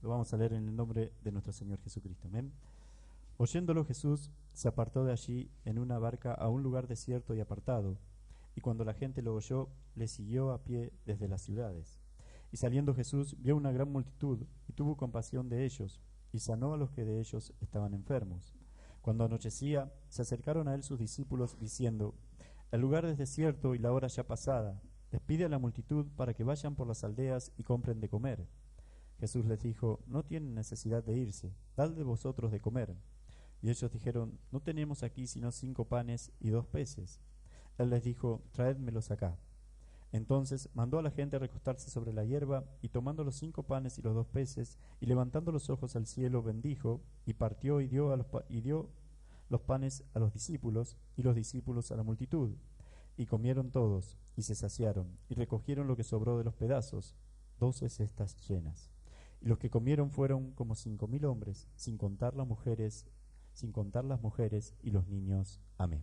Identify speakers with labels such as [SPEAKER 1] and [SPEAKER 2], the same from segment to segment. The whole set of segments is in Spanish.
[SPEAKER 1] Lo vamos a leer en el nombre de nuestro Señor Jesucristo. Amén. Oyéndolo Jesús se apartó de allí en una barca a un lugar desierto y apartado, y cuando la gente lo oyó, le siguió a pie desde las ciudades. Y saliendo Jesús vio una gran multitud, y tuvo compasión de ellos, y sanó a los que de ellos estaban enfermos. Cuando anochecía, se acercaron a él sus discípulos, diciendo: El lugar es desierto y la hora ya pasada. Despide a la multitud para que vayan por las aldeas y compren de comer. Jesús les dijo: No tienen necesidad de irse, dadle vosotros de comer. Y ellos dijeron: No tenemos aquí sino 5 panes y 2 peces. Él les dijo: Traédmelos acá. Entonces mandó a la gente a recostarse sobre la hierba, y tomando los 5 panes y los 2 peces, y levantando los ojos al cielo, bendijo, y partió y dio los panes a los discípulos, y los discípulos a la multitud. Y comieron todos, y se saciaron, y recogieron lo que sobró de los pedazos, 12 cestas llenas. Y los que comieron fueron como 5.000 hombres, sin contar las mujeres y los niños. Amén.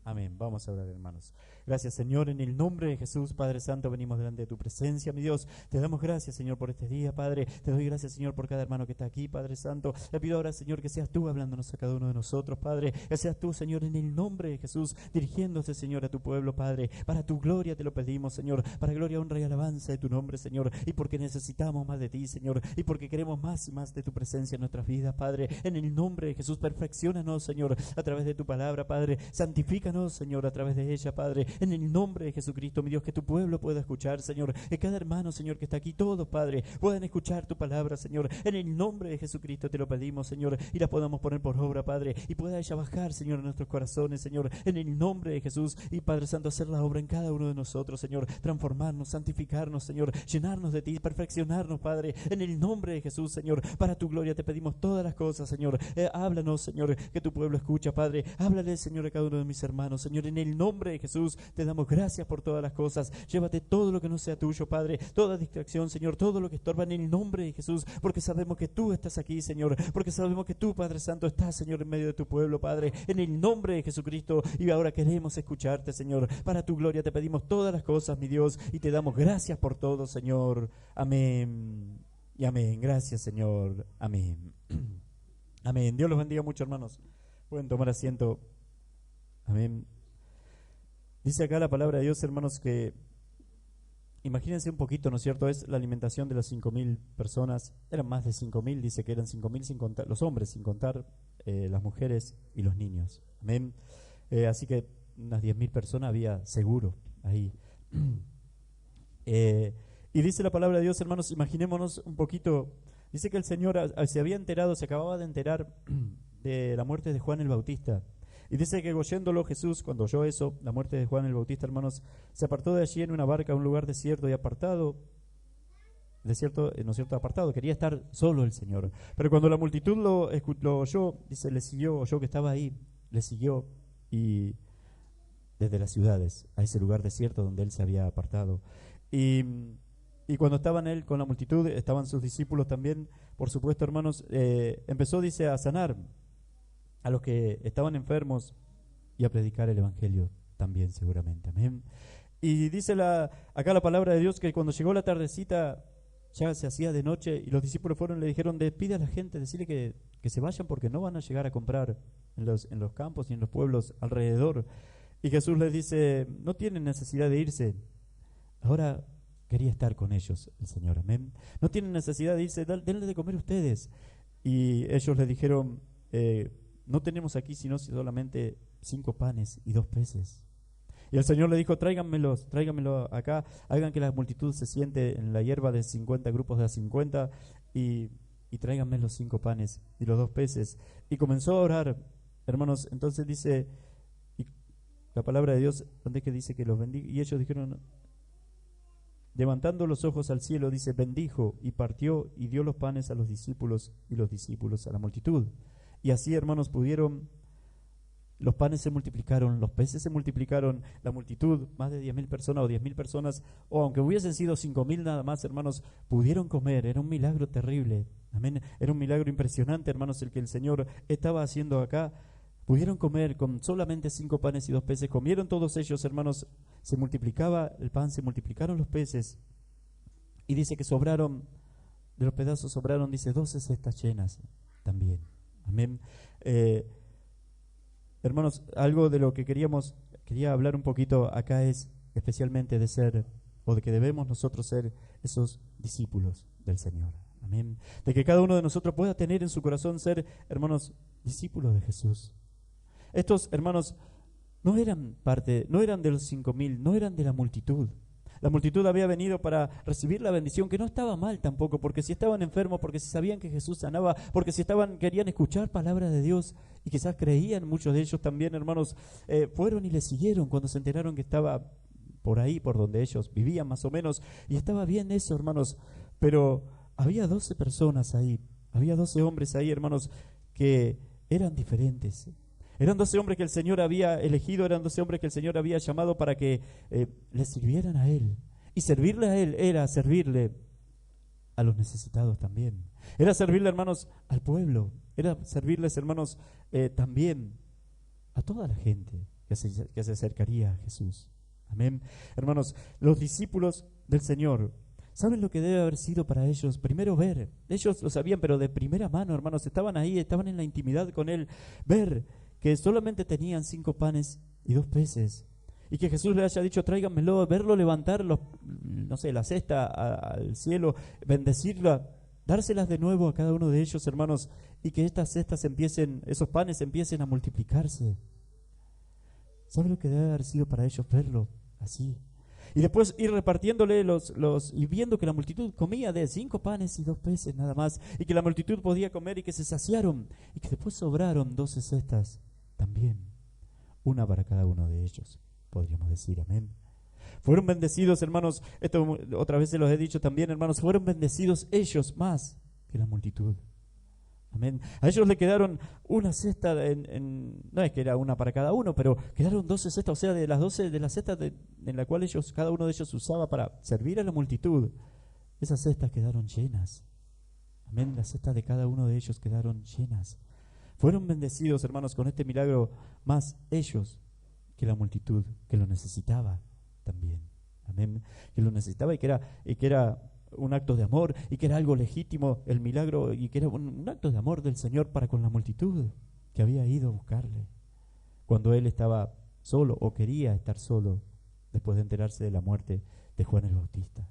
[SPEAKER 1] Amén. Vamos a orar, hermanos. Gracias, Señor, en el nombre de Jesús, Padre Santo, venimos delante de tu presencia, mi Dios. Te damos gracias, Señor, por este día, Padre. Te doy gracias, Señor, por cada hermano que está aquí, Padre Santo. Le pido ahora, Señor, que seas tú hablándonos a cada uno de nosotros, Padre. Que seas tú, Señor, en el nombre de Jesús, dirigiéndose, Señor, a tu pueblo, Padre. Para tu gloria te lo pedimos, Señor. Para gloria, honra y alabanza de tu nombre, Señor. Y porque necesitamos más de ti, Señor. Y porque queremos más y más de tu presencia en nuestras vidas, Padre. En el nombre de Jesús, perfecciónanos, Señor, a través de tu palabra, Padre. Santifícanos, Señor, a través de ella, Padre, en el nombre de Jesucristo, mi Dios, que tu pueblo pueda escuchar, Señor, que cada hermano, Señor, que está aquí, todos, Padre, puedan escuchar tu palabra, Señor, en el nombre de Jesucristo te lo pedimos, Señor, y la podamos poner por obra, Padre, y pueda ella bajar, Señor, en nuestros corazones, Señor, en el nombre de Jesús, y Padre Santo, hacer la obra en cada uno de nosotros, Señor, transformarnos, santificarnos, Señor, llenarnos de ti, perfeccionarnos, Padre, en el nombre de Jesús, Señor, para tu gloria te pedimos todas las cosas, Señor, háblanos, Señor, que tu pueblo escucha, Padre, háblale, Señor, a cada uno de mis hermanos, Señor, en el nombre de Jesús, te damos gracias por todas las cosas. Llévate todo lo que no sea tuyo, Padre, toda distracción, Señor, todo lo que estorba en el nombre de Jesús, porque sabemos que tú estás aquí, Señor, porque sabemos que tú, Padre Santo, estás, Señor, en medio de tu pueblo, Padre, en el nombre de Jesucristo, y ahora queremos escucharte, Señor, para tu gloria te pedimos todas las cosas, mi Dios, y te damos gracias por todo, Señor. Amén y amén. Gracias, Señor. Amén. Amén. Dios los bendiga mucho, hermanos. Pueden tomar asiento. Amén. Dice acá la palabra de Dios, hermanos, que imagínense un poquito, ¿no es cierto? Es la alimentación de las 5.000 personas. Eran más de 5.000, dice que eran 5.000 sin contar los hombres, sin contar las mujeres y los niños. Amén. Así que unas 10.000 personas había seguro ahí. Y dice la palabra de Dios, hermanos, imaginémonos un poquito. Dice que el Señor se había enterado, se acababa de enterar de la muerte de Juan el Bautista. Y dice que oyéndolo Jesús, cuando oyó eso, la muerte de Juan el Bautista, hermanos, se apartó de allí en una barca a un lugar desierto y apartado. Desierto, ¿no es cierto? Apartado, quería estar solo el Señor. Pero cuando la multitud lo oyó, dice, le siguió, oyó que estaba ahí, le siguió, y desde las ciudades, a ese lugar desierto donde él se había apartado. Y cuando estaban él con la multitud, estaban sus discípulos también, por supuesto, hermanos, empezó, dice, a sanar a los que estaban enfermos y a predicar el Evangelio también, seguramente. Amén. Y dice acá la palabra de Dios que cuando llegó la tardecita, ya se hacía de noche, y los discípulos fueron y le dijeron: despide a la gente, decirle que se vayan porque no van a llegar a comprar en los campos y en los pueblos alrededor. Y Jesús les dice: no tienen necesidad de irse. Ahora quería estar con ellos el Señor, amén. No tienen necesidad de irse, denle de comer ustedes. Y ellos le dijeron: no tenemos aquí sino solamente 5 panes y 2 peces. Y el Señor le dijo: tráiganmelo acá, hagan que la multitud se siente en la hierba de 50 grupos de a 50 y tráiganme los 5 panes y los 2 peces. Y comenzó a orar, hermanos. Entonces dice, y la palabra de Dios, donde es que dice que los bendiga, y ellos dijeron, levantando los ojos al cielo, dice, bendijo y partió y dio los panes a los discípulos y los discípulos a la multitud. Y así, hermanos, los panes se multiplicaron, los peces se multiplicaron, la multitud, más de 10.000 personas o 10.000 personas, o aunque hubiesen sido 5.000 nada más, hermanos, pudieron comer. Era un milagro terrible, amén, era un milagro impresionante, hermanos, el que el Señor estaba haciendo acá. Pudieron comer con solamente 5 panes y 2 peces, comieron todos ellos, hermanos, se multiplicaba el pan, se multiplicaron los peces, y dice que sobraron de los pedazos sobraron, dice, 12 cestas llenas también. Amén. Hermanos, algo de lo que quería hablar un poquito acá es especialmente de ser, o de que debemos nosotros ser esos discípulos del Señor. Amén. De que cada uno de nosotros pueda tener en su corazón ser, hermanos, discípulos de Jesús. Estos hermanos no eran de los 5,000, no eran de la multitud. La multitud había venido para recibir la bendición, que no estaba mal tampoco, porque si estaban enfermos, porque si sabían que Jesús sanaba, porque si querían escuchar palabra de Dios, y quizás creían, muchos de ellos también, hermanos, fueron y le siguieron cuando se enteraron que estaba por ahí, por donde ellos vivían más o menos, y estaba bien eso, hermanos, pero había 12 personas ahí, había 12 hombres ahí, hermanos, que eran diferentes. Eran 12 hombres que el Señor había elegido, eran 12 hombres que el Señor había llamado para que le sirvieran a Él. Y servirle a Él era servirle a los necesitados también. Era servirle, hermanos, al pueblo. Era servirles, hermanos, también a toda la gente que se acercaría a Jesús. Amén. Hermanos, los discípulos del Señor, ¿saben lo que debe haber sido para ellos? Primero ver, ellos lo sabían, pero de primera mano, hermanos, estaban ahí, estaban en la intimidad con Él, ver que solamente tenían 5 panes y 2 peces, y que Jesús le haya dicho, tráiganmelo, verlo levantar la cesta al cielo, bendecirla, dárselas de nuevo a cada uno de ellos, hermanos, y que estas cestas esos panes empiecen a multiplicarse. ¿Sabe lo que debe haber sido para ellos verlo así? Y después ir repartiéndole y viendo que la multitud comía de 5 panes y 2 peces nada más, y que la multitud podía comer y que se saciaron, y que después sobraron 12 cestas también, una para cada uno de ellos, podríamos decir, amén. Fueron bendecidos, hermanos, esto otra vez se los he dicho también, hermanos, fueron bendecidos ellos más que la multitud. Amén. A ellos le quedaron una cesta, no es que era una para cada uno, pero quedaron 12 cestas, o sea, de las 12 de las cestas en la cual cada uno de ellos usaba para servir a la multitud, esas cestas quedaron llenas. Amén, las cestas de cada uno de ellos quedaron llenas. Fueron bendecidos, hermanos, con este milagro más ellos que la multitud, que lo necesitaba también. Amén, que lo necesitaba y que era un acto de amor, y que era algo legítimo el milagro, y que era un acto de amor del Señor para con la multitud que había ido a buscarle cuando Él estaba solo, o quería estar solo, después de enterarse de la muerte de Juan el Bautista.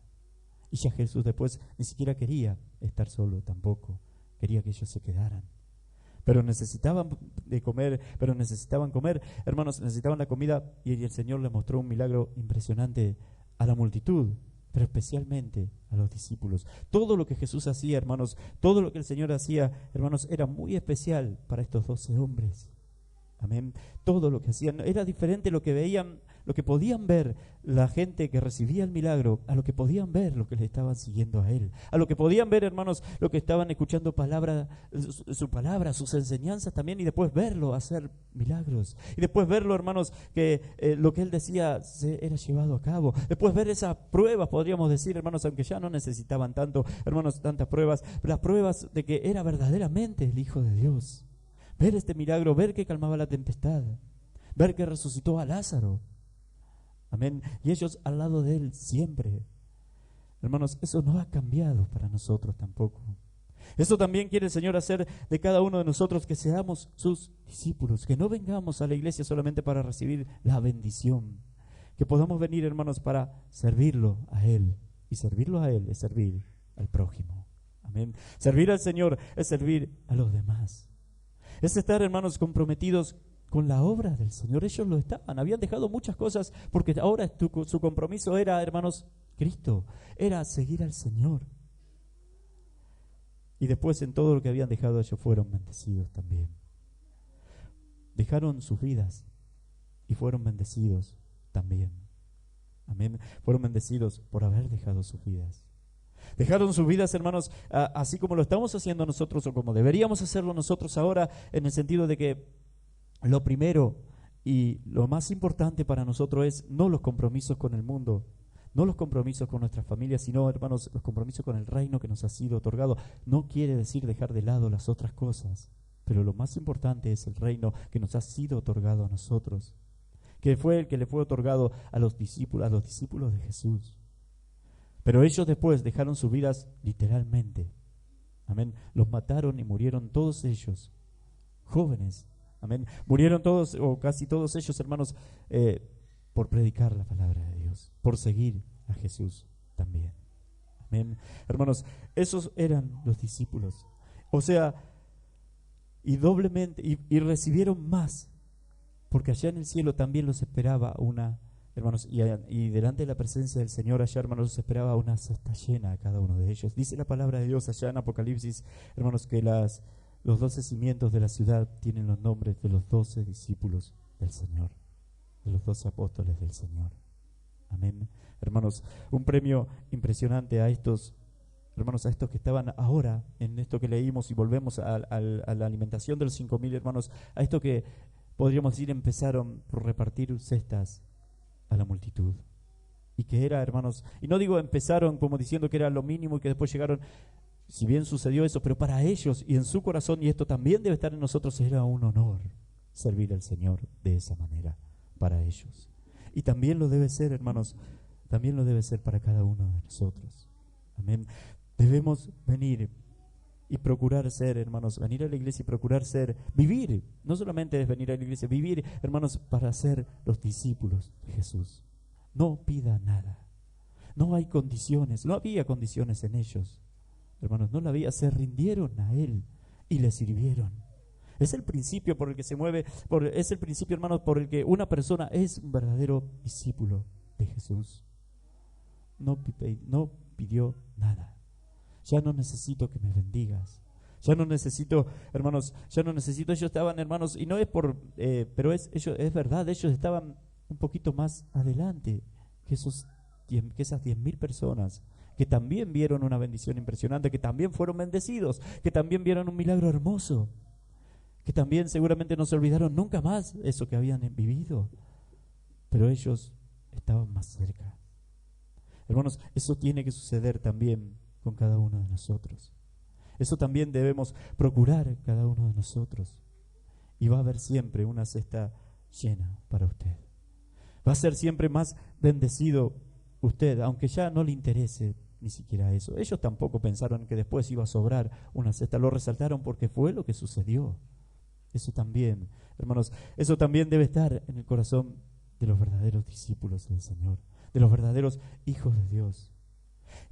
[SPEAKER 1] Y ya Jesús después ni siquiera quería estar solo tampoco, quería que ellos se quedaran. Pero necesitaban comer, hermanos, necesitaban la comida, y el Señor le mostró un milagro impresionante a la multitud, pero especialmente a los discípulos. Todo lo que Jesús hacía, hermanos, todo lo que el Señor hacía, hermanos, era muy especial para estos 12 hombres. Amén. Todo lo que hacían era diferente lo que veían, lo que podían ver la gente que recibía el milagro, a lo que podían ver lo que le estaban siguiendo a Él, a lo que podían ver, hermanos, lo que estaban escuchando su palabra, sus enseñanzas también, y después verlo hacer milagros, y después verlo, hermanos, que lo que Él decía era llevado a cabo, después ver esas pruebas, podríamos decir, hermanos, aunque ya no necesitaban tanto, hermanos, tantas pruebas, las pruebas de que era verdaderamente el Hijo de Dios. Ver este milagro, ver que calmaba la tempestad, ver que resucitó a Lázaro. Amén. Y ellos al lado de Él siempre. Hermanos, eso no ha cambiado para nosotros tampoco. Eso también quiere el Señor hacer de cada uno de nosotros, que seamos sus discípulos, que no vengamos a la iglesia solamente para recibir la bendición, que podamos venir, hermanos, para servirlo a Él. Y servirlo a Él es servir al prójimo. Amén. Servir al Señor es servir a los demás. Es estar, hermanos, comprometidos con la obra del Señor. Ellos lo estaban, habían dejado muchas cosas, porque ahora su compromiso era, hermanos, Cristo, era seguir al Señor. Y después, en todo lo que habían dejado, ellos fueron bendecidos también. Dejaron sus vidas y fueron bendecidos también. Amén. Fueron bendecidos por haber dejado sus vidas. Dejaron sus vidas, hermanos, así como lo estamos haciendo nosotros, o como deberíamos hacerlo nosotros ahora, en el sentido de que lo primero y lo más importante para nosotros es no los compromisos con el mundo, no los compromisos con nuestras familias, sino, hermanos, los compromisos con el reino que nos ha sido otorgado. No quiere decir dejar de lado las otras cosas, pero lo más importante es el reino que nos ha sido otorgado a nosotros, que fue el que le fue otorgado a los discípulos de Jesús. Pero ellos después dejaron sus vidas literalmente, Amén. Los mataron y murieron todos ellos, jóvenes. Amén. Murieron todos o casi todos ellos, hermanos, por predicar la palabra de Dios, por seguir a Jesús también. Amén. Hermanos, esos eran los discípulos. O sea, y doblemente, y recibieron más, porque allá en el cielo también los esperaba una, hermanos, y delante de la presencia del Señor allá, hermanos, los esperaba una cesta llena a cada uno de ellos. Dice la palabra de Dios allá en Apocalipsis, hermanos, que los 12 cimientos de la ciudad tienen los nombres de los 12 discípulos del Señor, de los 12 apóstoles del Señor. Amén. Hermanos, un premio impresionante a estos, hermanos, a estos que estaban ahora en esto que leímos, y volvemos a la alimentación de los 5,000, hermanos, a esto que podríamos decir empezaron por repartir cestas a la multitud. Y que era, hermanos, y no digo empezaron como diciendo que era lo mínimo y que después llegaron, si bien sucedió eso, pero para ellos y en su corazón, y esto también debe estar en nosotros, era un honor servir al Señor de esa manera para ellos. Y también lo debe ser, hermanos, también lo debe ser para cada uno de nosotros. Amén. Debemos venir y procurar ser, hermanos, venir a la iglesia y procurar ser, vivir, no solamente es venir a la iglesia, vivir, hermanos, para ser los discípulos de Jesús. No pida nada. No hay condiciones, no había condiciones en ellos. Hermanos, no la había, se rindieron a Él y le sirvieron. Es el principio por el que se mueve, es el principio, hermanos, por el que una persona es un verdadero discípulo de Jesús. No pidió nada. Ya no necesito que me bendigas. Ya no necesito, hermanos, ya no necesito. Ellos estaban, hermanos, y no es pero es verdad, ellos estaban un poquito más adelante que esas 10,000 personas que también vieron una bendición impresionante, que también fueron bendecidos, que también vieron un milagro hermoso, que también seguramente no se olvidaron nunca más eso que habían vivido, pero ellos estaban más cerca. Hermanos, eso tiene que suceder también con cada uno de nosotros. Eso también debemos procurar cada uno de nosotros. Y va a haber siempre una cesta llena para usted. Va a ser siempre más bendecido usted, aunque ya no le interese ni siquiera eso. Ellos tampoco pensaron que después iba a sobrar una cesta. Lo resaltaron porque fue lo que sucedió. Eso también, hermanos, eso también debe estar en el corazón de los verdaderos discípulos del Señor, de los verdaderos hijos de Dios.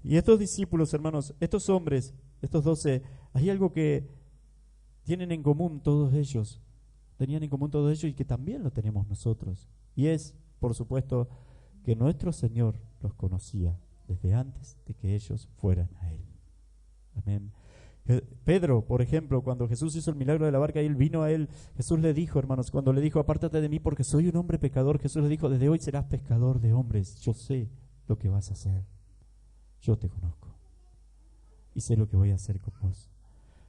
[SPEAKER 1] Y estos discípulos, hermanos, estos hombres, estos 12, hay algo que tienen en común todos ellos, tenían en común todos ellos y que también lo tenemos nosotros. Y es, por supuesto, que nuestro Señor los conocía desde antes de que ellos fueran a Él. Amén. Pedro, por ejemplo, cuando Jesús hizo el milagro de la barca y Él vino a Él, Jesús le dijo, hermanos, cuando le dijo, apártate de mí porque soy un hombre pecador, Jesús le dijo, desde hoy serás pescador de hombres, yo sé lo que vas a hacer. Yo te conozco y sé lo que voy a hacer con vos.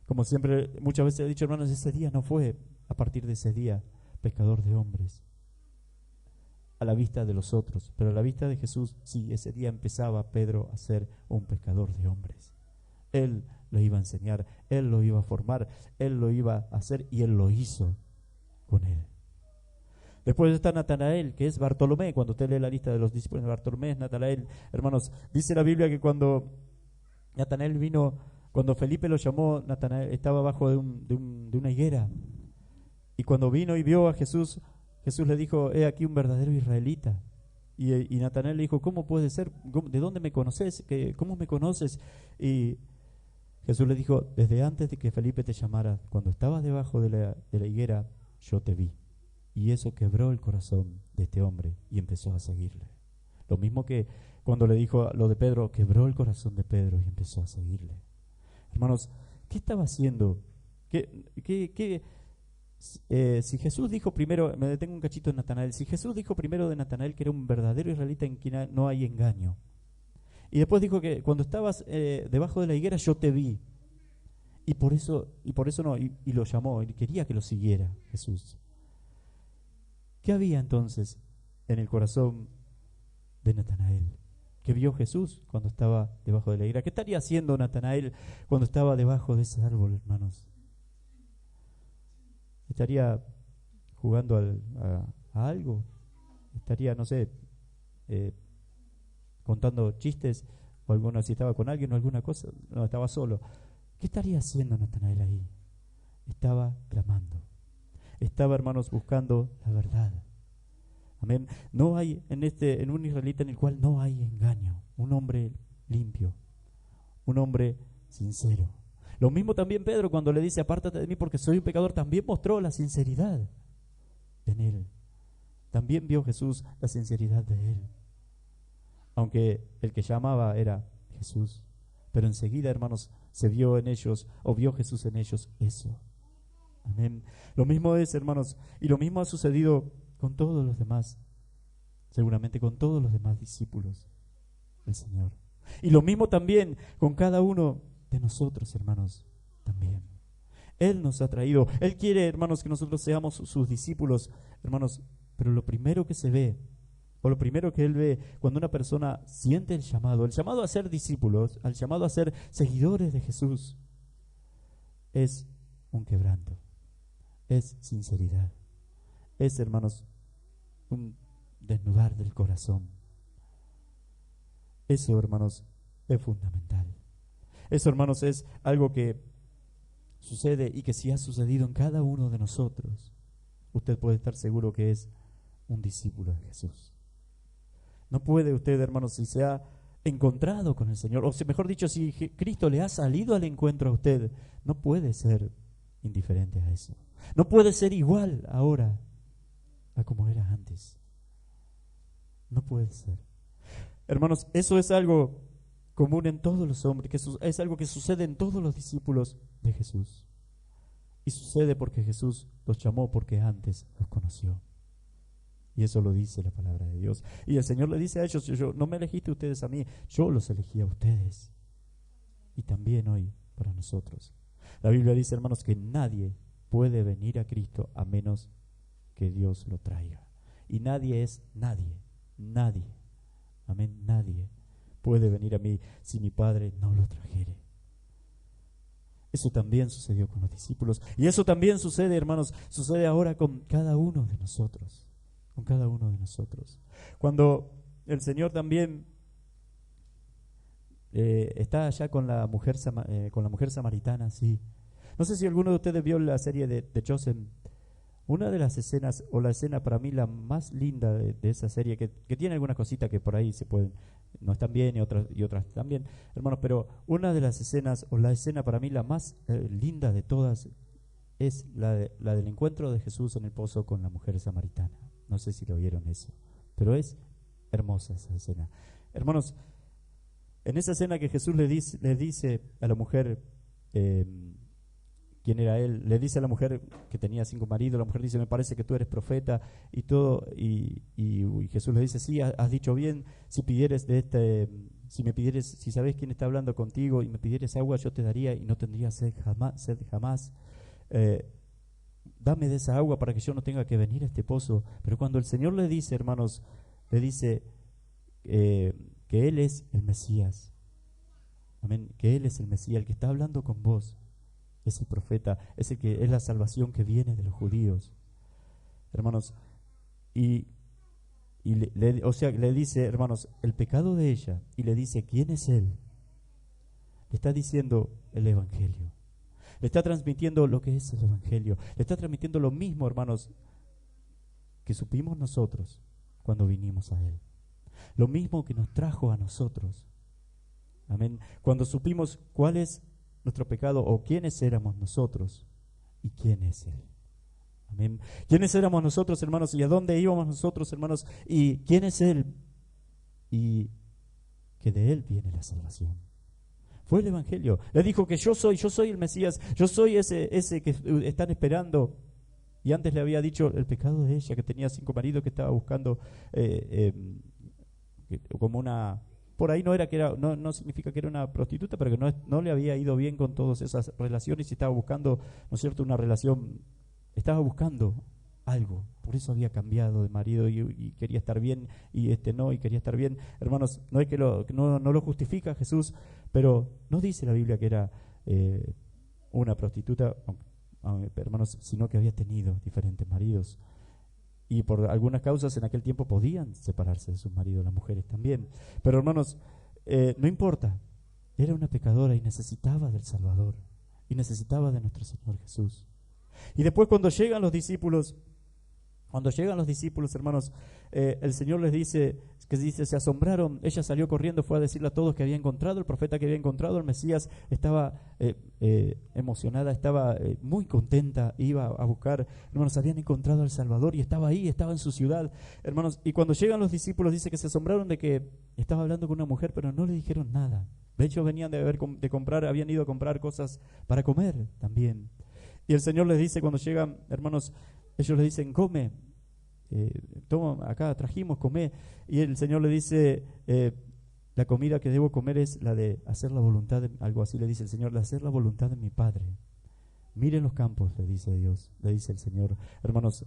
[SPEAKER 1] Como siempre, muchas veces he dicho, hermanos, ese día no fue a partir de ese día pescador de hombres a la vista de los otros, pero a la vista de Jesús, sí, ese día empezaba Pedro a ser un pescador de hombres. Él lo iba a enseñar, Él lo iba a formar, Él lo iba a hacer y Él lo hizo con Él. Después está Natanael, que es Bartolomé. Cuando usted lee la lista de los discípulos de Bartolomé, es Natanael. Hermanos, dice la Biblia que cuando Natanael vino, cuando Felipe lo llamó, Natanael estaba abajo de una higuera. Y cuando vino y vio a Jesús, Jesús le dijo, he aquí un verdadero israelita. Y Natanael le dijo, ¿cómo puede ser? ¿De dónde me conoces? ¿Cómo me conoces? Y Jesús le dijo, desde antes de que Felipe te llamara, cuando estabas debajo de la higuera, yo te vi. Y eso quebró el corazón de este hombre y empezó a seguirle. Lo mismo que cuando le dijo lo de Pedro, quebró el corazón de Pedro y empezó a seguirle. Hermanos, ¿qué estaba haciendo? Si Jesús dijo primero, me detengo un cachito en Natanael, si Jesús dijo primero de Natanael que era un verdadero israelita en quien no hay engaño, y después dijo que cuando estabas debajo de la higuera yo te vi, y por eso no, y lo llamó, y quería que lo siguiera Jesús. ¿Qué había entonces en el corazón de Natanael? Que vio Jesús cuando estaba debajo de la higuera. ¿Qué estaría haciendo Natanael cuando estaba debajo de ese árbol, hermanos? ¿Estaría jugando a algo? ¿Estaría, no sé, contando chistes? O si estaba con alguien o alguna cosa. No, estaba solo. ¿Qué estaría haciendo Natanael ahí? Estaba clamando. Estaba, hermanos, buscando la verdad. Amén. No hay en un israelita en el cual no hay engaño. Un hombre limpio. Un hombre sincero. Lo mismo también Pedro cuando le dice, apártate de mí porque soy un pecador, también mostró la sinceridad en él. También vio Jesús la sinceridad de él. Aunque el que llamaba era Jesús. Pero enseguida, hermanos, se vio en ellos, o vio Jesús en ellos eso. Amén. Lo mismo es, hermanos, y lo mismo ha sucedido con todos los demás, seguramente con todos los demás discípulos del Señor. Y lo mismo también con cada uno de nosotros, hermanos, también. Él nos ha traído, Él quiere, hermanos, que nosotros seamos sus discípulos, hermanos, pero lo primero que se ve, o lo primero que Él ve cuando una persona siente el llamado a ser discípulos, al llamado a ser seguidores de Jesús, es un quebranto, es sinceridad, es, hermanos, un desnudar del corazón. Eso, hermanos, es fundamental. Eso, hermanos, es algo que sucede y que si ha sucedido en cada uno de nosotros, usted puede estar seguro que es un discípulo de Jesús. No puede usted, hermanos, si se ha encontrado con el Señor, o mejor dicho, si Cristo le ha salido al encuentro a usted, no puede ser indiferente a eso. No puede ser igual ahora a como era antes. No puede ser. Hermanos, eso es algo común en todos los hombres, que es algo que sucede en todos los discípulos de Jesús. Y sucede porque Jesús los llamó porque antes los conoció. Y eso lo dice la palabra de Dios. Y el Señor le dice a ellos, no me elegiste ustedes a mí, yo los elegí a ustedes. Y también hoy para nosotros. La Biblia dice, hermanos, que nadie puede venir a Cristo a menos que Dios lo traiga. Y nadie es nadie, nadie, amén, nadie puede venir a mí si mi Padre no lo trajere. Eso también sucedió con los discípulos. Y eso también sucede, hermanos, sucede ahora con cada uno de nosotros. Con cada uno de nosotros. Cuando el Señor también está allá con la mujer samaritana, sí. No sé si alguno de ustedes vio la serie de Chosen. Una de las escenas, o la escena para mí la más linda de esa serie, que tiene algunas cositas que por ahí no están bien y otras están bien, hermanos, pero una de las escenas, o la escena para mí la más linda de todas, es la del encuentro de Jesús en el pozo con la mujer samaritana. No sé si lo vieron eso, pero es hermosa esa escena. Hermanos, en esa escena que Jesús le dice a la mujer, quién era él, le dice a la mujer que tenía 5 maridos, la mujer dice, me parece que tú eres profeta y todo, y Jesús le dice, sí, has dicho bien, si sabes quién está hablando contigo y me pidieres agua, yo te daría y no tendría sed jamás. Dame de esa agua para que yo no tenga que venir a este pozo. Pero cuando el Señor le dice, hermanos, le dice que Él es el Mesías, amén, que Él es el Mesías, el que está hablando con vos, es el profeta, es el que es la salvación que viene de los judíos, hermanos, y le dice, hermanos, el pecado de ella, y le dice quién es Él. Le está diciendo el Evangelio. Le está transmitiendo lo que es el Evangelio. Le está transmitiendo lo mismo, hermanos, que supimos nosotros cuando vinimos a Él. Lo mismo que nos trajo a nosotros. Amén. Cuando supimos cuál es nuestro pecado o quiénes éramos nosotros y quién es Él. Amén. ¿Quiénes éramos nosotros, hermanos? ¿Y a dónde íbamos nosotros, hermanos? ¿Y quién es Él? Y que de Él viene la salvación. Fue el Evangelio. Le dijo que yo soy el Mesías, yo soy ese que están esperando. Y antes le había dicho el pecado de ella, que tenía 5 maridos, que estaba buscando como una... Por ahí no significa que era una prostituta, pero que no le había ido bien con todas esas relaciones y estaba buscando, ¿no es cierto?, una relación, estaba buscando algo. Por eso había cambiado de marido y quería estar bien y quería estar bien. Hermanos, no es que no lo justifica Jesús, pero no dice la Biblia que era una prostituta, hermanos, sino que había tenido diferentes maridos. Y por algunas causas en aquel tiempo podían separarse de sus maridos, las mujeres también. Pero hermanos, no importa, era una pecadora y necesitaba del Salvador. y necesitaba de nuestro Señor Jesús. Y después cuando llegan los discípulos, hermanos, el Señor les dice, se asombraron. Ella salió corriendo, fue a decirle a todos que había encontrado el profeta que había encontrado, el Mesías. Estaba emocionada, estaba muy contenta, iba a buscar, hermanos, habían encontrado al Salvador y estaba ahí, estaba en su ciudad, hermanos. Y cuando llegan los discípulos, dice que se asombraron de que estaba hablando con una mujer, pero no le dijeron nada. De hecho, venían habían ido a comprar cosas para comer también. Y el Señor les dice, cuando llegan, hermanos, ellos le dicen, come, toma, acá trajimos, come. Y el Señor le dice, la comida que debo comer es la de hacer la voluntad, algo así le dice el Señor, de hacer la voluntad de mi Padre. Miren los campos, le dice Dios, le dice el Señor. Hermanos,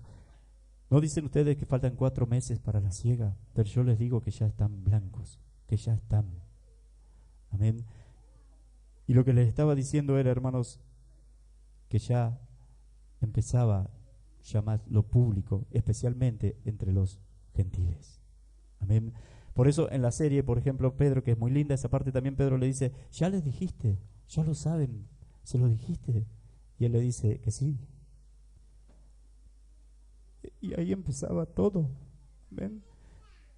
[SPEAKER 1] ¿no dicen ustedes que faltan 4 meses para la siega? Pero yo les digo que ya están blancos, que ya están. Amén. Y lo que les estaba diciendo era, hermanos, que ya empezaba llamar lo público, especialmente entre los gentiles. Amén. Por eso en la serie, por ejemplo, Pedro, que es muy linda esa parte, también Pedro le dice, ya les dijiste, ya lo saben, se lo dijiste. Y él le dice que sí. Y ahí empezaba todo. Amén.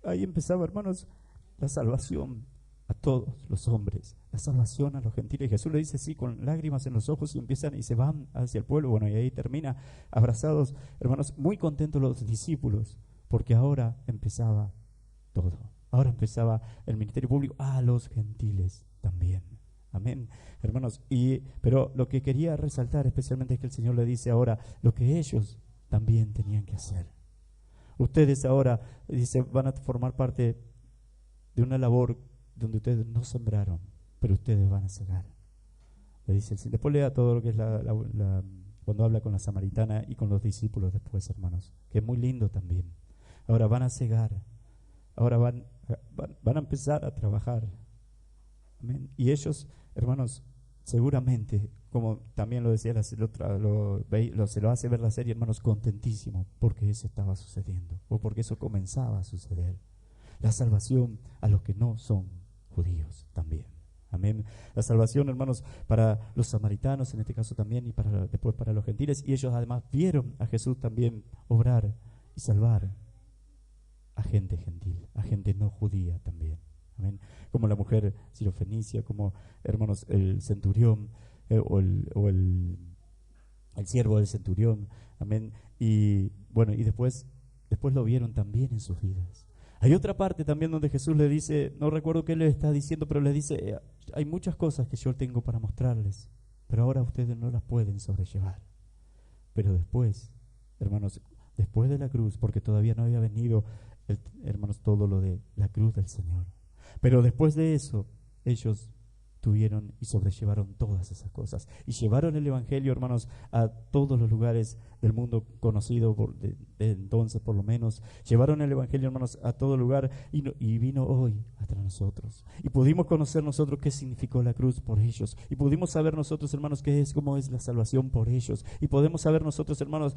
[SPEAKER 1] Ahí empezaba, hermanos, la salvación a todos los hombres, la salvación a los gentiles. Jesús le dice sí con lágrimas en los ojos y se van hacia el pueblo. Bueno, y ahí termina abrazados, hermanos, muy contentos los discípulos, porque ahora empezaba todo. Ahora empezaba el ministerio público a los gentiles también. Amén, hermanos. Pero lo que quería resaltar especialmente es que el Señor le dice ahora lo que ellos también tenían que hacer. Ustedes ahora, dice, van a formar parte de una labor donde ustedes no sembraron, pero ustedes van a cegar. Le dice el Señor. Después lea todo lo que es cuando habla con la samaritana y con los discípulos después, hermanos, que es muy lindo también. Ahora van a cegar, ahora van a empezar a trabajar. Amén. Y ellos, hermanos, seguramente, como también lo decía se lo hace ver la serie, hermanos, contentísimos porque eso estaba sucediendo, o porque eso comenzaba a suceder. La salvación a los que no son judíos también. Amén. La salvación, hermanos, para los samaritanos en este caso también, y después para los gentiles. Y ellos además vieron a Jesús también obrar y salvar a gente gentil, a gente no judía también. Amén. Como la mujer sirofenicia, como, hermanos, el centurión o el siervo del centurión. Amén. Y bueno, y después lo vieron también en sus vidas. Hay otra parte también donde Jesús le dice, no recuerdo qué le está diciendo, pero le dice, hay muchas cosas que yo tengo para mostrarles, pero ahora ustedes no las pueden sobrellevar. Pero después, hermanos, después de la cruz, porque todavía no había venido, hermanos, todo lo de la cruz del Señor. Pero después de eso, ellos tuvieron y sobrellevaron todas esas cosas. Y llevaron el Evangelio, hermanos, a todos los lugares del mundo conocido de entonces, por lo menos. Llevaron el Evangelio, hermanos, a todo lugar y vino hoy hasta nosotros. Y pudimos conocer nosotros qué significó la cruz por ellos. Y pudimos saber nosotros, hermanos, cómo es la salvación por ellos. Y podemos saber nosotros, hermanos,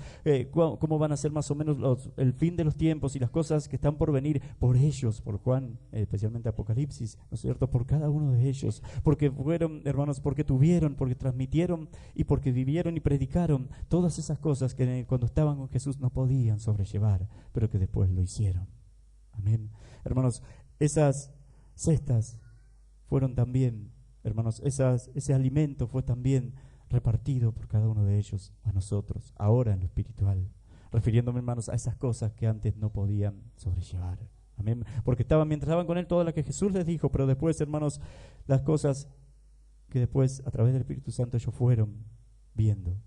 [SPEAKER 1] cómo van a ser más o menos el fin de los tiempos y las cosas que están por venir por ellos, por Juan, especialmente Apocalipsis, ¿no es cierto? Por cada uno de ellos. Porque fueron, hermanos, porque tuvieron, porque transmitieron y porque vivieron y predicaron todas esas cosas que cuando estaban con Jesús no podían sobrellevar, pero que después lo hicieron. Amén. Hermanos, esas cestas fueron también, hermanos, ese alimento fue también repartido por cada uno de ellos a nosotros, ahora en lo espiritual, refiriéndome, hermanos, a esas cosas que antes no podían sobrellevar. Amén. Porque mientras estaban con él, todas las que Jesús les dijo, pero después, hermanos, las cosas que después, a través del Espíritu Santo, ellos fueron viendo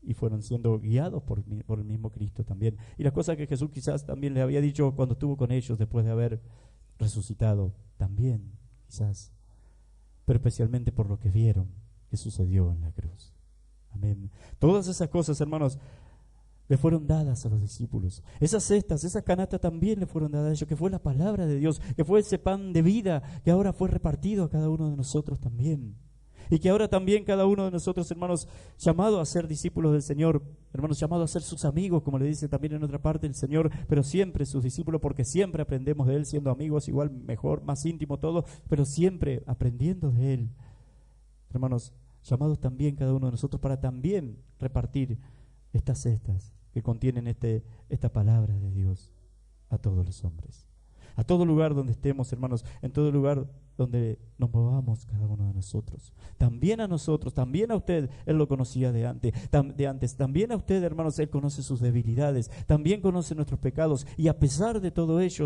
[SPEAKER 1] y fueron siendo guiados por el mismo Cristo también. Y las cosas que Jesús quizás también les había dicho cuando estuvo con ellos después de haber resucitado, también quizás, pero especialmente por lo que vieron que sucedió en la cruz. Amén. Todas esas cosas, hermanos, le fueron dadas a los discípulos. Esas cestas, esas canastas también le fueron dadas a ellos, que fue la palabra de Dios, que fue ese pan de vida que ahora fue repartido a cada uno de nosotros también. Y que ahora también cada uno de nosotros, hermanos, llamado a ser discípulos del Señor, hermanos, llamado a ser sus amigos, como le dice también en otra parte el Señor, pero siempre sus discípulos, porque siempre aprendemos de Él, siendo amigos, igual, mejor, más íntimo todo, pero siempre aprendiendo de Él. Hermanos, llamados también cada uno de nosotros para también repartir estas cestas que contienen esta palabra de Dios a todos los hombres. A todo lugar donde estemos, hermanos, en todo lugar donde nos movamos cada uno de nosotros. También a nosotros, también a usted, Él lo conocía de antes. También a usted, hermanos, Él conoce sus debilidades, también conoce nuestros pecados. Y a pesar de todo ello,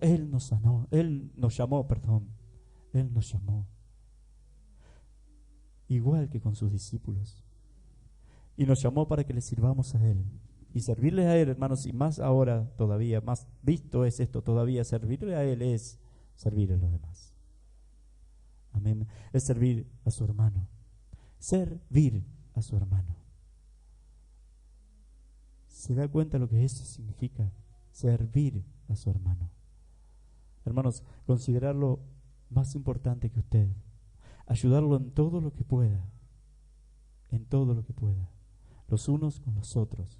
[SPEAKER 1] Él nos sanó, Él nos llamó. Igual que con sus discípulos. Y nos llamó para que le sirvamos a Él. Y servirle a Él, hermanos, y más ahora todavía, más visto es esto todavía, servirle a Él es servir a los demás. Amén. Es servir a su hermano. Servir a su hermano. ¿Se da cuenta lo que eso significa? Servir a su hermano. Hermanos, considerarlo más importante que usted. Ayudarlo en todo lo que pueda. En todo lo que pueda. Los unos con los otros.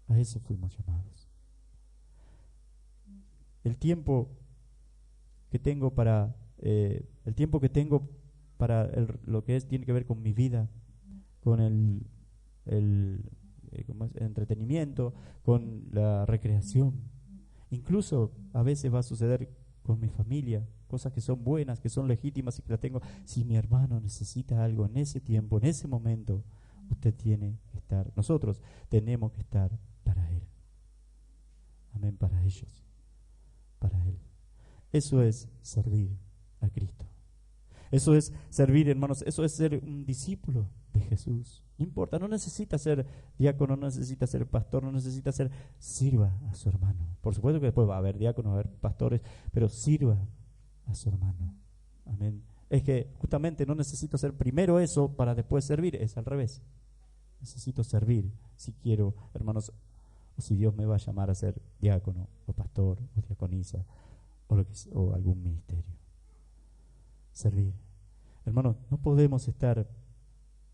[SPEAKER 1] A eso fuimos llamados. El tiempo que tengo para lo que tiene que ver con mi vida, con el entretenimiento, con la recreación. Incluso a veces va a suceder con mi familia, cosas que son buenas, que son legítimas y que las tengo. Si mi hermano necesita algo en ese tiempo, en ese momento, usted tiene que estar, nosotros tenemos que estar para Él. Amén, para ellos, para Él. Eso es servir a Cristo. Eso es servir, hermanos, eso es ser un discípulo de Jesús. No importa, no necesita ser diácono, no necesita ser pastor, no necesita ser, sirva a su hermano. Por supuesto que después va a haber diáconos, va a haber pastores, pero sirva a su hermano. Amén. Es que justamente no necesito hacer primero eso para después servir, es al revés. Necesito servir si quiero, hermanos, o si Dios me va a llamar a ser diácono, o pastor, o diaconisa, o algún ministerio. Servir. Hermanos, no podemos estar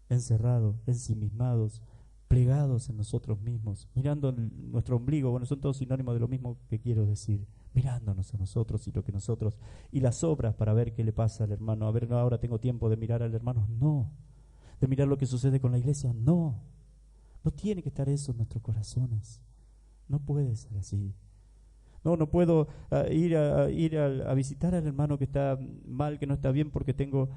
[SPEAKER 1] encerrados, ensimismados, plegados en nosotros mismos, mirando en nuestro ombligo. Bueno, son todos sinónimos de lo mismo que quiero decir. Mirándonos a nosotros y lo que nosotros, y las obras para ver qué le pasa al hermano. A ver, no, ahora tengo tiempo de mirar al hermano. No. De mirar lo que sucede con la iglesia. No. No tiene que estar eso en nuestros corazones. No puede ser así. No puedo ir a visitar al hermano que está mal, que no está bien, porque tengo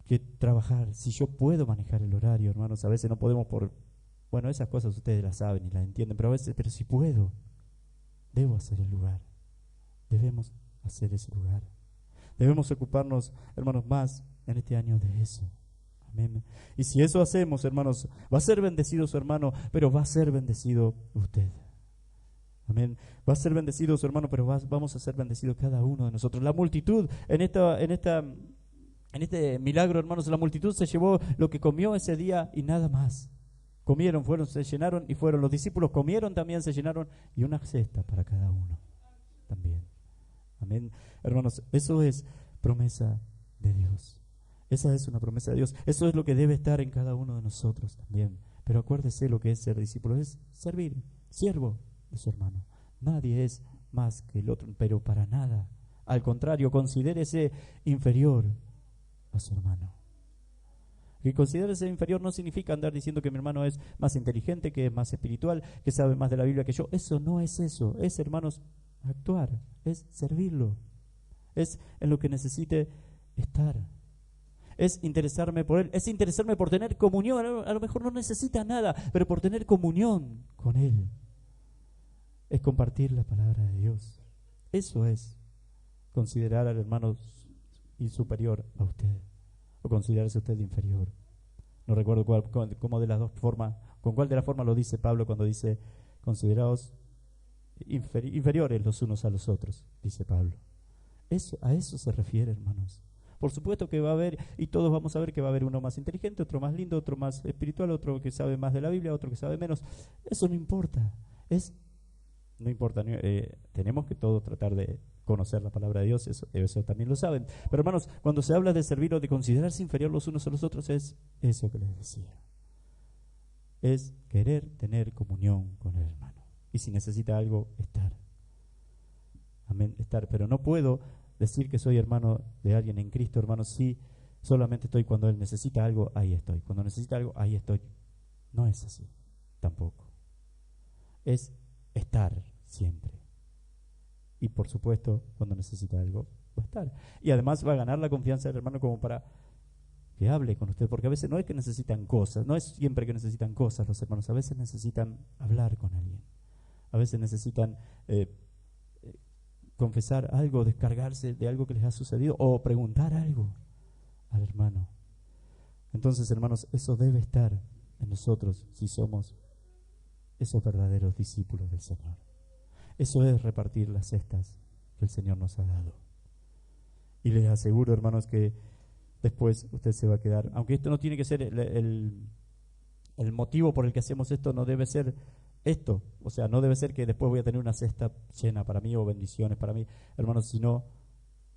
[SPEAKER 1] que trabajar. Si yo puedo manejar el horario, hermanos, a veces no podemos bueno, esas cosas ustedes las saben y las entienden, pero si puedo, debo hacer el lugar. Debemos hacer ese lugar. Debemos ocuparnos, hermanos, más en este año de eso. Amén. Y si eso hacemos, hermanos, va a ser bendecido su hermano, pero va a ser bendecido usted. Amén. Va a ser bendecido su hermano, pero vamos a ser bendecidos cada uno de nosotros. La multitud, en este milagro, hermanos, la multitud se llevó lo que comió ese día y nada más. Comieron, se llenaron y fueron. Los discípulos comieron también, se llenaron, y una cesta para cada uno también. Amén. Hermanos, eso es promesa de Dios. Esa es una promesa de Dios. Eso es lo que debe estar en cada uno de nosotros también. Pero acuérdese lo que es ser discípulo, es servir, siervo de su hermano. Nadie es más que el otro, pero para nada. Al contrario, considérese inferior a su hermano. Que considérese inferior no significa andar diciendo que mi hermano es más inteligente, que es más espiritual, que sabe más de la Biblia que yo. Eso no es eso. Es, hermanos, actuar, es servirlo. Es en lo que necesite estar. Es interesarme por él, es interesarme por tener comunión. A lo mejor no necesita nada, pero por tener comunión con él. Es compartir la palabra de Dios. Eso es considerar al hermano superior a usted, o considerarse usted inferior. No recuerdo cómo de las dos formas, con cuál de las formas lo dice Pablo cuando dice consideraos inferiores los unos a los otros, dice Pablo. A eso se refiere, hermanos. Por supuesto que va a haber, y todos vamos a ver que va a haber uno más inteligente, otro más lindo, otro más espiritual, otro que sabe más de la Biblia, otro que sabe menos. Eso no importa. No importa, tenemos que todos tratar de conocer la palabra de Dios, eso también lo saben. Pero hermanos, cuando se habla de servir o de considerarse inferior los unos a los otros, es eso que les decía. Es querer tener comunión con el hermano. Y si necesita algo, estar. Amén, estar. Pero no puedo decir que soy hermano de alguien en Cristo, hermanos, si Solamente estoy cuando Él necesita algo, ahí estoy. Cuando necesita algo, ahí estoy. No es así, tampoco. Es estar siempre. Y por supuesto, cuando necesita algo, va a estar. Y además va a ganar la confianza del hermano como para que hable con usted, porque a veces no es que necesitan cosas, no es siempre que necesitan cosas los hermanos, a veces necesitan hablar con alguien. A veces necesitan confesar algo, descargarse de algo que les ha sucedido o preguntar algo al hermano. Entonces, hermanos, eso debe estar en nosotros si somos esos verdaderos discípulos del Señor. Eso es repartir las cestas que el Señor nos ha dado. Y les aseguro, hermanos, que después usted se va a quedar, aunque esto no tiene que ser el motivo por el que hacemos esto, no debe ser esto, o sea, no debe ser que después voy a tener una cesta llena para mí o bendiciones para mí, hermanos, sino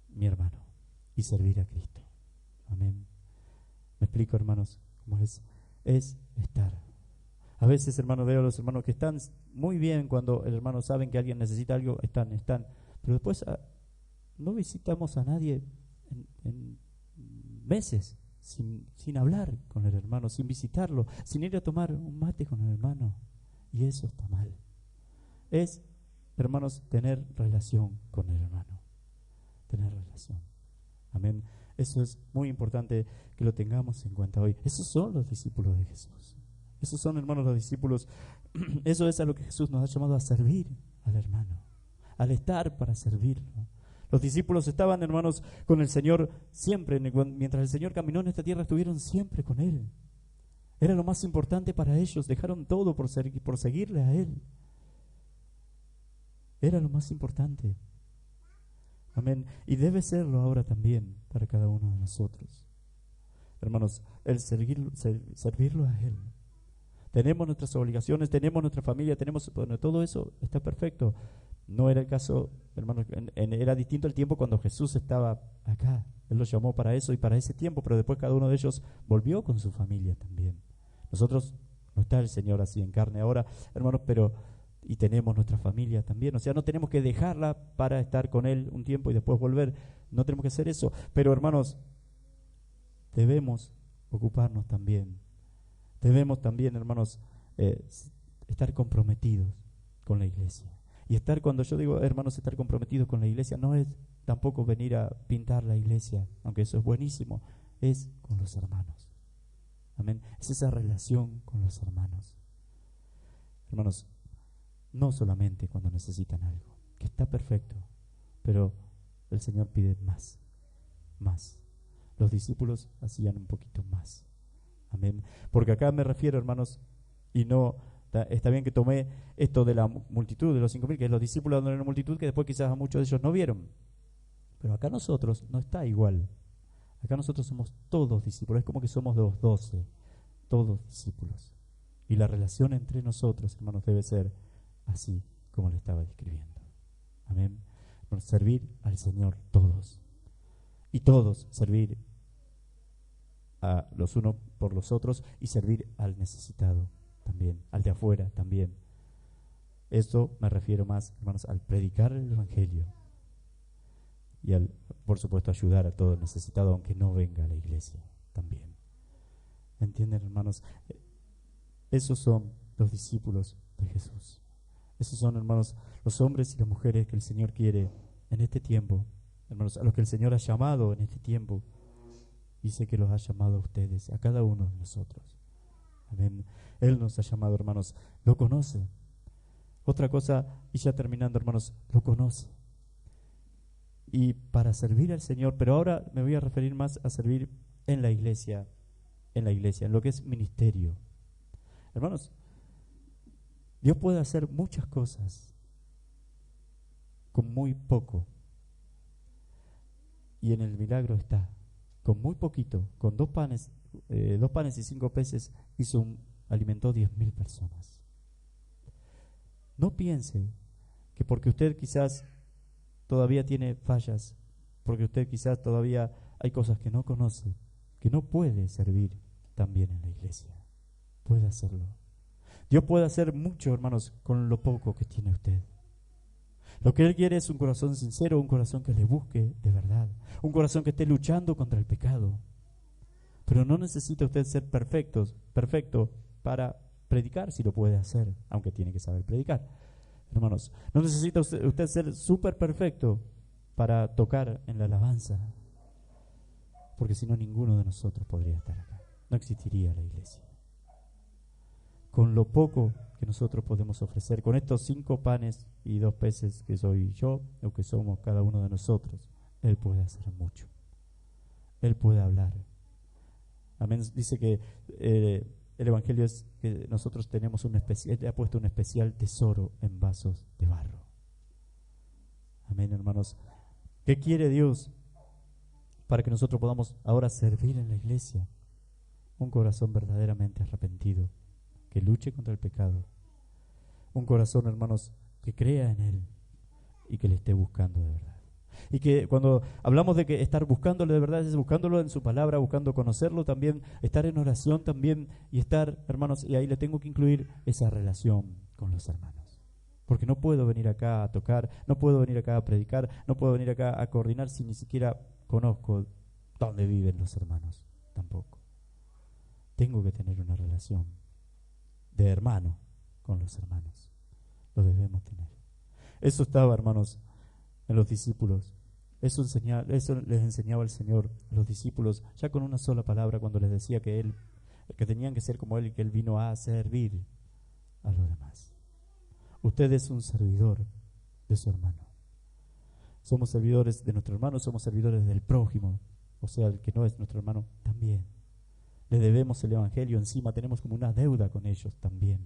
[SPEAKER 1] mi hermano y servir a Cristo. Amén. ¿Me explico, hermanos? ¿Cómo es? Es estar. A veces, hermanos, veo a los hermanos que están muy bien cuando el hermano saben que alguien necesita algo, están, pero después no visitamos a nadie en meses sin hablar con el hermano, sin visitarlo, sin ir a tomar un mate con el hermano. Y eso está mal. Es, hermanos, tener relación con el hermano. Tener relación. Amén. Eso es muy importante que lo tengamos en cuenta hoy. Esos son los discípulos de Jesús. Esos son, hermanos, los discípulos. Eso es a lo que Jesús nos ha llamado a servir al hermano, al estar para servirlo. Los discípulos estaban, hermanos, con el Señor siempre. Mientras el Señor caminó en esta tierra, estuvieron siempre con Él. Era lo más importante para ellos. Dejaron todo por seguirle a Él. Era lo más importante. Amén. Y debe serlo ahora también para cada uno de nosotros. Hermanos, el servirlo a Él. Tenemos nuestras obligaciones, tenemos nuestra familia, bueno, todo eso está perfecto. No era el caso, hermanos, era distinto el tiempo cuando Jesús estaba acá. Él los llamó para eso y para ese tiempo, pero después cada uno de ellos volvió con su familia también. Nosotros, no está el Señor así en carne ahora, hermanos, y tenemos nuestra familia también. O sea, no tenemos que dejarla para estar con Él un tiempo y después volver. No tenemos que hacer eso. Pero, hermanos, debemos ocuparnos también. Debemos también, hermanos, estar comprometidos con la iglesia. Y estar, cuando yo digo, hermanos, estar comprometidos con la iglesia, no es tampoco venir a pintar la iglesia, aunque eso es buenísimo, es con los hermanos. Amén. Es esa relación con los hermanos. Hermanos, no solamente cuando necesitan algo, que está perfecto, pero el Señor pide más. Los discípulos hacían un poquito más. Amén. Porque acá me refiero, hermanos, y no, está bien que tomé esto de la multitud, de los 5.000, que es los discípulos de la multitud, que después quizás a muchos de ellos no vieron. Pero acá nosotros no está igual. Acá nosotros somos todos discípulos, es como que somos los 12, todos discípulos. Y la relación entre nosotros, hermanos, debe ser así como le estaba describiendo. Amén. Por servir al Señor todos. Y todos servir a los unos por los otros y servir al necesitado también, al de afuera también. Esto me refiero más, hermanos, al predicar el Evangelio y al, por supuesto, ayudar a todo necesitado, aunque no venga a la iglesia también. ¿Entienden, hermanos? Esos son los discípulos de Jesús. Esos son, hermanos, los hombres y las mujeres que el Señor quiere en este tiempo, hermanos, a los que el Señor ha llamado en este tiempo. Dice que los ha llamado a ustedes, a cada uno de nosotros. Amén. Él nos ha llamado, hermanos, lo conoce. Otra cosa, y ya terminando, hermanos, lo conoce. Y para servir al Señor, pero ahora me voy a referir más a servir en la iglesia, en lo que es ministerio. Hermanos, Dios puede hacer muchas cosas con muy poco. Y en el milagro está. Con muy poquito, con 2 panes y 5 peces, alimentó 10.000 personas. No piense que porque usted quizás todavía tiene fallas, porque usted quizás todavía hay cosas que no conoce, que no puede servir también en la iglesia. Puede hacerlo. Dios puede hacer mucho, hermanos, con lo poco que tiene usted. Lo que Él quiere es un corazón sincero, un corazón que le busque de verdad, un corazón que esté luchando contra el pecado. Pero no necesita usted ser perfecto para predicar, si lo puede hacer, aunque tiene que saber predicar. Hermanos, no necesita usted ser súper perfecto para tocar en la alabanza, porque si no, ninguno de nosotros podría estar acá. No existiría la iglesia. Con lo poco que nosotros podemos ofrecer, con estos 5 panes y 2 peces que soy yo, o que somos cada uno de nosotros, Él puede hacer mucho. Él puede hablar. Amén. Dice que el Evangelio es que nosotros tenemos Él ha puesto un especial tesoro en vasos de barro. Amén, hermanos. ¿Qué quiere Dios para que nosotros podamos ahora servir en la iglesia? Un corazón verdaderamente arrepentido, que luche contra el pecado. Un corazón, hermanos, que crea en Él y que le esté buscando de verdad. Y que cuando hablamos de que estar buscándole de verdad, es buscándolo en su palabra, buscando conocerlo también, estar en oración también y estar, hermanos, y ahí le tengo que incluir esa relación con los hermanos. Porque no puedo venir acá a tocar, no puedo venir acá a predicar, no puedo venir acá a coordinar si ni siquiera conozco dónde viven los hermanos, tampoco. Tengo que tener una relación de hermano con los hermanos. Lo debemos tener. Eso estaba, hermanos, en los discípulos. Eso les enseñaba el Señor a los discípulos, ya con una sola palabra, cuando les decía que tenían que ser como Él y que Él vino a servir a los demás. Usted es un servidor de su hermano. Somos servidores de nuestro hermano, somos servidores del prójimo, o sea, el que no es nuestro hermano también. Le debemos el Evangelio, encima tenemos como una deuda con ellos también,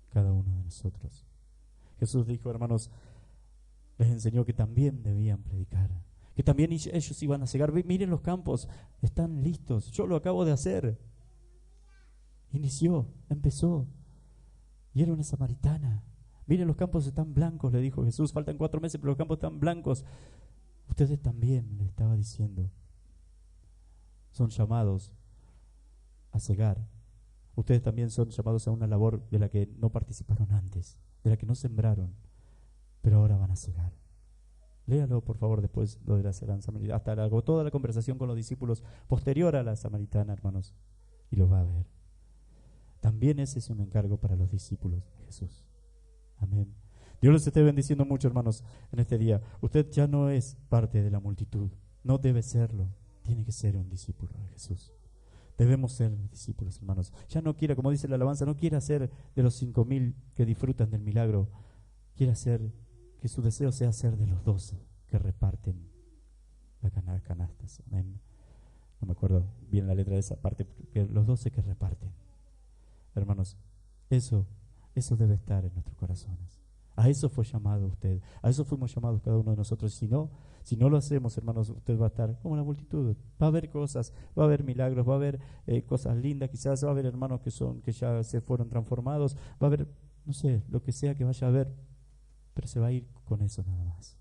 [SPEAKER 1] cada uno de nosotros. Jesús dijo, hermanos, les enseñó que también debían predicar, que también ellos iban a cegar. Miren los campos, están listos, yo lo acabo de hacer. Empezó, y era una samaritana. Miren, los campos están blancos, le dijo Jesús, faltan 4 meses, pero los campos están blancos. Ustedes también, le estaba diciendo, son llamados a cegar. Ustedes también son llamados a una labor de la que no participaron antes, de la que no sembraron, pero ahora van a cegar. Léalo, por favor, después lo de la samaritana. Hasta toda la conversación con los discípulos posterior a la samaritana, hermanos, y lo va a ver. También ese es un encargo para los discípulos de Jesús. Amén. Dios les esté bendiciendo mucho, hermanos, en este día. Usted ya no es parte de la multitud, no debe serlo, tiene que ser un discípulo de Jesús. Debemos ser discípulos, hermanos. Ya no quiera, como dice la alabanza, no quiera ser de los 5,000 que disfrutan del milagro. Quiera ser, que su deseo sea ser de los 12 que reparten las canastas. Amén. No me acuerdo bien la letra de esa parte, que los 12 que reparten. Hermanos, eso debe estar en nuestros corazones. A eso fue llamado usted, a eso fuimos llamados cada uno de nosotros. Si no lo hacemos, hermanos, usted va a estar como la multitud. Va a haber cosas, va a haber milagros, va a haber cosas lindas, quizás va a haber hermanos que ya se fueron transformados, va a haber, no sé, lo que sea que vaya a haber, pero se va a ir con eso nada más.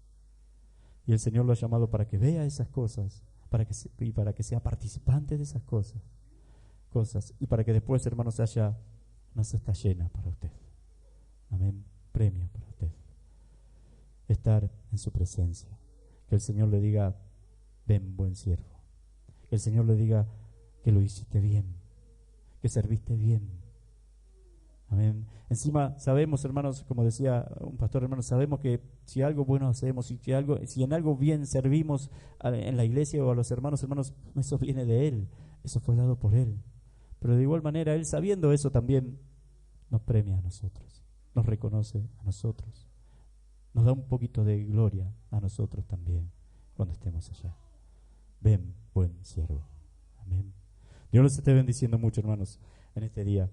[SPEAKER 1] Y el Señor lo ha llamado para que vea esas cosas, para que sea participante de esas cosas, y para que después, hermanos, haya una cesta llena para usted. Amén. Premio para usted. Estar en su presencia. Que el Señor le diga, ven, buen siervo. Que el Señor le diga que lo hiciste bien, que serviste bien. Amén. Encima sabemos, hermanos, como decía un pastor, hermanos, sabemos que si algo bueno hacemos, si en algo bien servimos en la iglesia o a los hermanos, eso viene de Él, eso fue dado por Él. Pero de igual manera, Él, sabiendo eso, también nos premia a nosotros, nos reconoce a nosotros, nos da un poquito de gloria a nosotros también cuando estemos allá. Ven, buen siervo. Amén. Dios los esté bendiciendo mucho, hermanos, en este día.